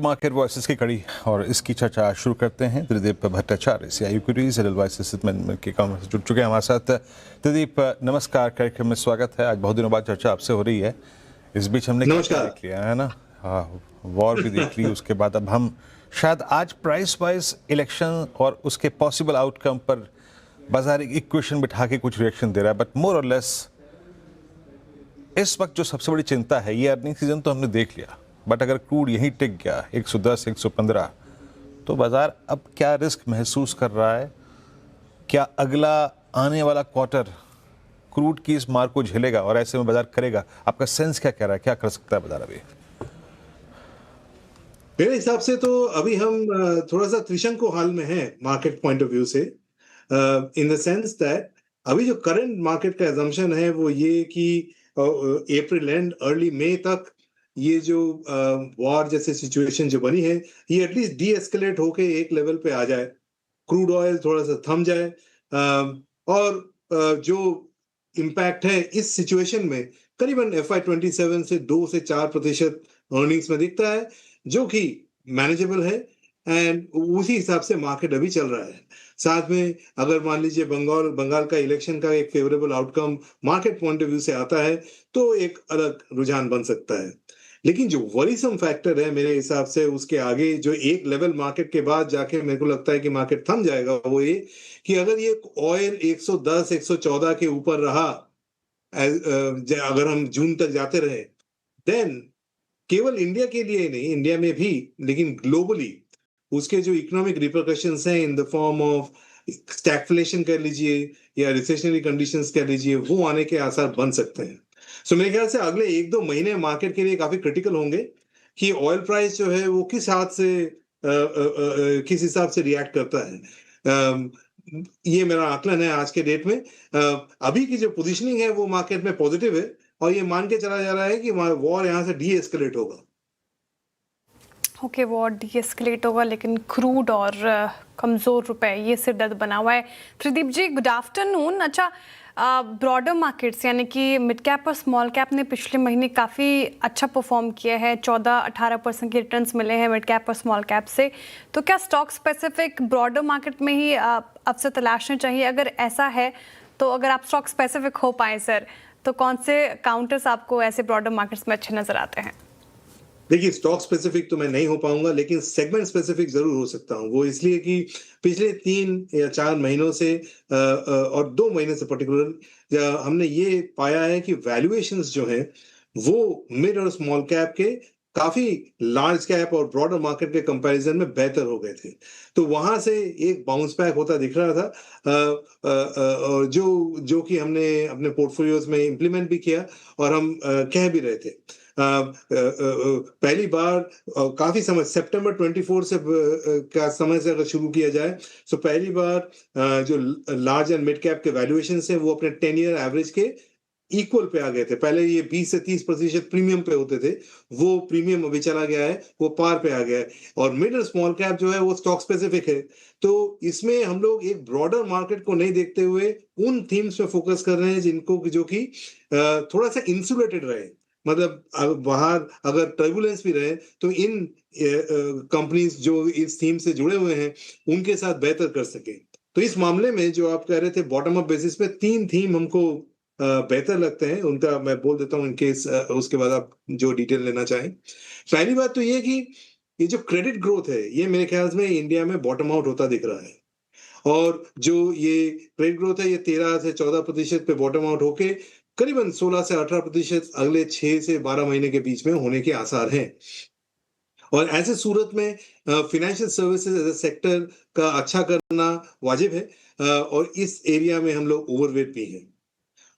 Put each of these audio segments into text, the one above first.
Market voices की कड़ी और इसकी चर्चा शुरू करते हैं। Tridip Bhattacharya CI equities advice assessment के काम से जुड़ चुके हैं हमारे साथ। त्रिदीप नमस्कार, कार्यक्रम में स्वागत है। आज बहुत दिनों बाद चर्चा आपसे हो रही है। इस बीच हमने क्या देख लिया है ना, वॉर भी देख ली, उसके बाद अब हम शायद आज प्राइस वाइज इलेक्शन और उसके पॉसिबल आउटकम पर बाजार इक्वेशन बिठा के कुछ रिएक्शन दे रहा है, बट मोर और लेस इस वक्त जो सबसे बड़ी चिंता है, ये अर्निंग सीजन तो हमने देख लिया, बट अगर क्रूड यहीं टिक गया 110 115 तो बाजार अब क्या रिस्क महसूस कर रहा है? क्या अगला आने वाला क्वार्टर क्रूड की इस मार को झेलेगा और ऐसे में बाजार करेगा? आपका सेंस क्या कह रहा है, क्या कर सकता है बाजार अभी? मेरे हिसाब से तो अभी हम थोड़ा सा त्रिशंकु हाल में हैं मार्केट पॉइंट ऑफ व्यू से, इन द सेंस दैट अभी जो करंट मार्केट का एजम्पशन है वो ये कि अप्रैल एंड अर्ली मई तक ये जो वॉर जैसे सिचुएशन जो बनी है ये एटलीस्ट डी एस्केलेट होके एक लेवल पे आ जाए, क्रूड ऑयल थोड़ा सा थम जाए, और जो इम्पैक्ट है इस सिचुएशन में करीबन FY27 से 2 से 4% अर्निंग्स में दिखता है, जो कि मैनेजेबल है एंड उसी हिसाब से मार्केट अभी चल रहा है। साथ में अगर मान लीजिए बंगाल का इलेक्शन का एक favourable outcome market point of view से आता है तो एक अलग रुझान बन सकता है। लेकिन जो वरीसम फैक्टर है मेरे हिसाब से उसके आगे जो एक लेवल मार्केट के बाद जाके मेरे को लगता है कि मार्केट थम जाएगा, वो ये कि अगर ये ऑयल 110 114 के ऊपर रहा, अगर हम जून तक जाते रहे, देन केवल इंडिया के लिए नहीं, इंडिया में भी लेकिन ग्लोबली उसके जो इकोनॉमिक रिपरकशंस हैं in the form of stagflation कह लीजिए या रिसेशनरी कंडीशंस कह लीजिए, वो आने के आसार बन सकते हैं। सो मेरे ख्याल से अगले 1-2 महीने मार्केट के लिए काफी क्रिटिकल होंगे कि ऑयल प्राइस जो है वो किस हिसाब से रिएक्ट करता है। ये मेरा आकलन है आज के डेट में। अभी की जो पोजीशनिंग है वो मार्केट में पॉजिटिव है और ये मान के चला जा रहा है कि वॉर यहाँ से डी एस्केलेट होगा। ओके, वॉर डी एस्केलेट होगा, लेकिन क्रूड और कमज़ोर रुपए ये सिर दर्द बना हुआ है। त्रिदीप जी, गुड आफ्टरनून। अच्छा, ब्रॉडर मार्केट्स यानी कि मिड कैप और स्मॉल कैप ने पिछले महीने काफ़ी अच्छा परफॉर्म किया है, 14-18% के रिटर्न्स मिले हैं मिड कैप और स्मॉल कैप से। तो क्या स्टॉक स्पेसिफिक ब्रॉडर मार्केट में ही अवसर तलाशने चाहिए? अगर ऐसा है तो अगर आप स्टॉक स्पेसिफिक हो पाए सर, तो कौन से काउंटर्स आपको ऐसे ब्रॉडर मार्केट्स में अच्छे नजर आते हैं? देखिए, स्टॉक स्पेसिफिक तो मैं नहीं हो पाऊंगा, लेकिन सेगमेंट स्पेसिफिक जरूर हो सकता हूं। वो इसलिए कि पिछले 3 या 4 महीनों से और 2 महीने से पर्टिकुलर हमने ये पाया है कि वैल्यूएशंस जो हैं वो मिड और स्मॉल कैप के काफी लार्ज कैप और ब्रॉडर मार्केट के कंपैरिजन में बेहतर हो गए थे। तो वहां से एक बाउंस बैक होता दिख रहा था, और जो कि हमने अपने पोर्टफोलियोज में इम्प्लीमेंट भी किया और हम कह भी रहे थे। पहली बार काफी समय सितंबर 24 से का समय से अगर शुरू किया जाए तो पहली बार जो लार्ज एंड मिड कैप के वैल्यूएशन है वो अपने 10 ईयर एवरेज के इक्वल पे आ गए थे। पहले ये 20 से 30% प्रीमियम पे होते थे, वो प्रीमियम अभी चला गया है, वो पार पे आ गया है। और मिड और स्मॉल कैप जो है वो स्टॉक स्पेसिफिक है, तो इसमें हम लोग एक ब्रॉडर मार्केट को नहीं देखते हुए उन थीम्स पे फोकस कर रहे हैं जिनको जो कि थोड़ा सा इंसुलेटेड रहे। मतलब बाहर अगर टर्बुलेंस भी रहे तो इन कंपनीज जो इस थीम से जुड़े हुए हैं उनके साथ बेहतर कर सके। तो इस मामले में जो आप कह रहे थे बॉटम अप बेसिस पे 3 थीम हमको बेहतर लगते हैं, उनका मैं बोल देता हूँ इनकेस उसके बाद आप जो डिटेल लेना चाहें। पहली बात तो ये कि ये जो क्रेडिट ग्रोथ है ये मेरे ख्याल में इंडिया में बॉटम आउट होता दिख रहा है, और जो ये क्रेडिट ग्रोथ है ये 13 से 14% पे बॉटम आउट होके करीबन 16 से 18% अगले 6 से 12 महीने के बीच में होने के आसार हैं। और ऐसे सूरत में financial services as a sector का अच्छा करना वाजिब है, और इस एरिया में हम लोग ओवरवेट भी हैं।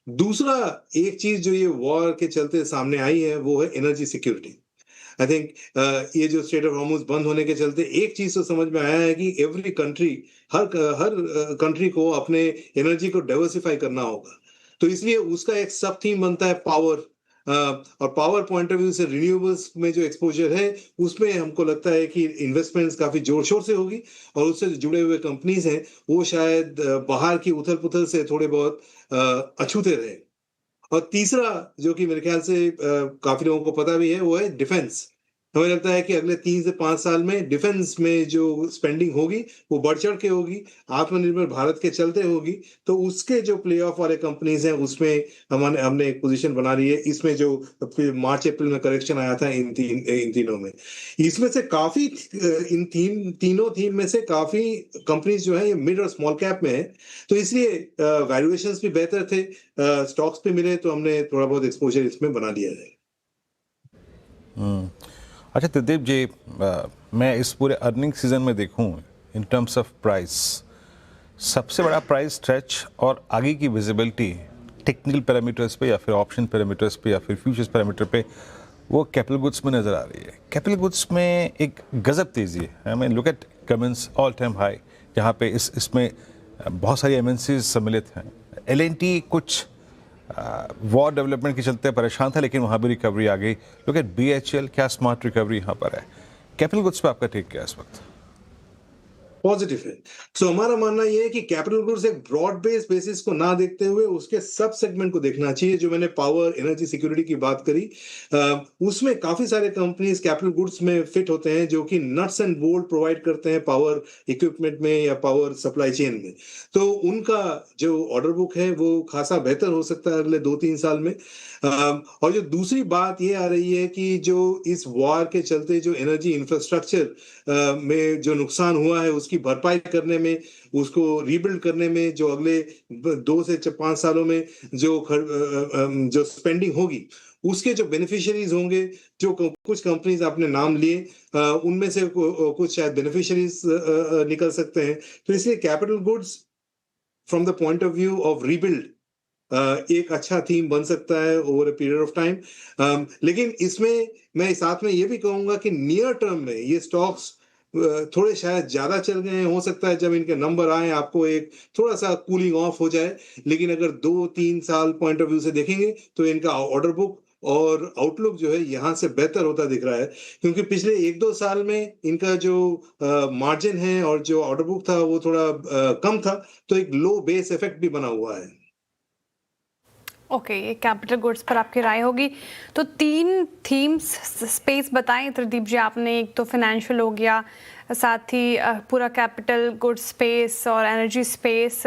दूसरा एक चीज जो ये वॉर के चलते सामने आई है वो है एनर्जी सिक्योरिटी। आई थिंक ये जो स्ट्रेट ऑफ हॉर्मुज बंद होने के चलते एक चीज तो समझ में आया है कि एवरी कंट्री, हर कंट्री को अपने एनर्जी को डाइवर्सिफाई करना होगा। तो इसलिए उसका एक सब थीम बनता है पावर, और पावर पॉइंट ऑफ व्यू से रिन्यूएबल्स में जो एक्सपोजर है उसमें हमको लगता है कि इन्वेस्टमेंट्स काफी जोर शोर से होगी, और उससे जुड़े हुए कंपनीज हैं वो शायद बाहर की उथल पुथल से थोड़े बहुत अछूते रहे। और तीसरा जो कि मेरे ख्याल से काफी लोगों को पता भी है वो है डिफेंस। हमें लगता है कि अगले 3 से 5 साल में डिफेंस में जो स्पेंडिंग होगी वो बढ़ चढ़ के होगी, आत्मनिर्भर भारत के चलते होगी। तो उसके जो प्ले ऑफ वाले कंपनीज हैं उसमें हमने एक पोजीशन बना ली है। इसमें जो मार्च अप्रैल में करेक्शन आया था इन तीनों में, इसमें से काफी इन तीनों थीम में से काफी कंपनीज जो है ये मिड और स्मॉल कैप में है। तो इसलिए वैल्यूएशंस भी बेहतर थे, स्टॉक्स भी मिले, तो हमने थोड़ा बहुत एक्सपोजर इसमें बना लिया है। अच्छा त्रिदीप जी, मैं इस पूरे अर्निंग सीजन में देखूं इन टर्म्स ऑफ प्राइस, सबसे बड़ा प्राइस स्ट्रेच और आगे की विजिबिलिटी टेक्निकल पैरामीटर्स पे या फिर ऑप्शन पैरामीटर्स पे या फिर फ्यूचर्स पैरामीटर पे वो कैपिटल गुड्स में नज़र आ रही है। कैपिटल गुड्स में एक गजब तेज़ी है। I mean look at Cummins all time high, जहाँ पे इसमें बहुत सारी एमएनसीज सम्मिलित हैं। एलएनटी कुछ वॉर डेवलपमेंट के चलते परेशान था, लेकिन वहाँ भी रिकवरी आ गई। लुक एट बीएचएल, क्या स्मार्ट रिकवरी यहाँ पर है। कैपिटल गुड्स पे आपका टेक क्या है इस वक्त? पॉजिटिव है। सो हमारा मानना यह है कि कैपिटल गुड्स एक ब्रॉड बेस्ड बेसिस को ना देखते हुए उसके सब सेगमेंट को देखना चाहिए। जो मैंने पावर एनर्जी सिक्योरिटी की बात करी, उसमें काफी सारे कंपनीज कैपिटल गुड्स में फिट होते हैं जो कि नट्स एंड बोल्ट प्रोवाइड करते हैं पावर इक्विपमेंट में या पावर सप्लाई चेन में। तो उनका जो ऑर्डर बुक है वो खासा बेहतर हो सकता है अगले 2-3 साल में। और जो दूसरी बात ये आ रही है कि जो इस वॉर के चलते जो एनर्जी इंफ्रास्ट्रक्चर में जो नुकसान हुआ है उसकी भरपाई करने में, उसको रीबिल्ड करने में जो अगले 2 से 5 सालों में जो स्पेंडिंग होगी उसके जो बेनिफिशियरीज होंगे, जो कुछ कंपनीज आपने नाम लिए, उनमें से कुछ शायद बेनिफिशियरीज निकल सकते हैं। तो इसलिए capital goods from the point of view of rebuild एक अच्छा थीम बन सकता है over a period of time. लेकिन इसमें मैं साथ में ये भी कहूंगा कि नियर टर्म में ये स्टॉक्स थोड़े शायद ज्यादा चल गए हैं। हो सकता है जब इनके नंबर आए आपको एक थोड़ा सा कूलिंग ऑफ हो जाए, लेकिन अगर 2-3 साल पॉइंट ऑफ व्यू से देखेंगे तो इनका ऑर्डर बुक और आउटलुक जो है यहाँ से बेहतर होता दिख रहा है। क्योंकि पिछले 1-2 साल में इनका जो मार्जिन है और जो ऑर्डर बुक था वो थोड़ा कम था, तो एक लो बेस इफेक्ट भी बना हुआ है। ओके, ये कैपिटल गुड्स पर आपकी राय होगी। तो 3 थीम्स स्पेस बताएं त्रिदीप जी आपने। एक तो फाइनेंशियल हो गया, साथ ही पूरा कैपिटल गुड्स स्पेस और एनर्जी स्पेस।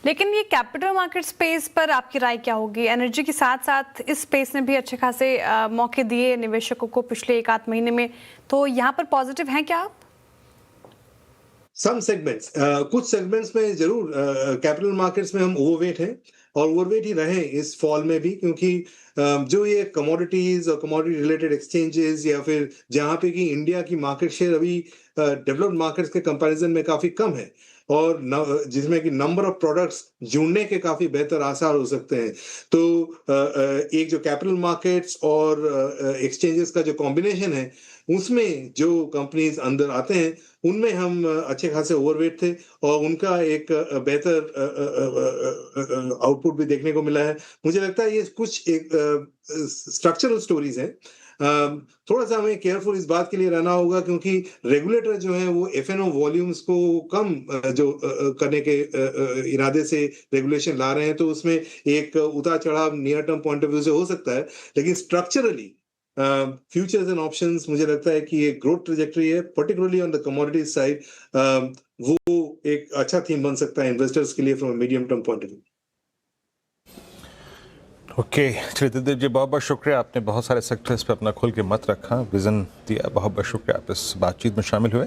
लेकिन ये कैपिटल मार्केट स्पेस पर आपकी राय क्या होगी? एनर्जी के साथ साथ इस स्पेस ने भी अच्छे खासे मौके दिए निवेशकों को पिछले 1-8 महीने में, तो यहाँ पर पॉजिटिव हैं क्या आप? सम सेगमेंट्स, कुछ सेगमेंट्स में जरूर कैपिटल मार्केट्स में हम ओवरवेट हैं और ओवरवेट ही रहे इस फॉल में भी, क्योंकि जो ये कमोडिटीज और कमोडिटी रिलेटेड एक्सचेंजेस या फिर जहां पे कि इंडिया की मार्केट शेयर अभी डेवलप्ड मार्केट्स के कंपैरिजन में काफी कम है और जिसमें कि नंबर ऑफ प्रोडक्ट्स जुड़ने के काफी बेहतर आसार हो सकते हैं। तो एक जो कैपिटल मार्केट्स और एक्सचेंजेस का जो कॉम्बिनेशन है उसमें जो कंपनीज अंदर आते हैं उनमें हम अच्छे खासे ओवरवेट थे और उनका एक बेहतर आउटपुट भी देखने को मिला है। मुझे लगता है ये कुछ एक स्ट्रक्चरल स्टोरीज हैं। थोड़ा सा हमें केयरफुल इस बात के लिए रहना होगा क्योंकि रेगुलेटर जो है वो एफएनओ वॉल्यूम्स को कम करने के इरादे से रेगुलेशन ला रहे हैं, तो उसमें एक उतार चढ़ाव near term point of view से हो सकता है। लेकिन स्ट्रक्चरली फ्यूचर्स एंड ऑप्शंस मुझे लगता है कि ये ग्रोथ ट्रेजेक्टरी है, particularly on the commodity side. वो एक अच्छा थीम बन सकता है इन्वेस्टर्स के लिए from medium term point of view. Okay, Tridip ji बहुत बहुत शुक्रिया, आपने बहुत सारे सेक्टर्स पे अपना खोल के मत रखा, विजन दिया। बहुत बहुत शुक्रिया आप इस बातचीत में शामिल हुए।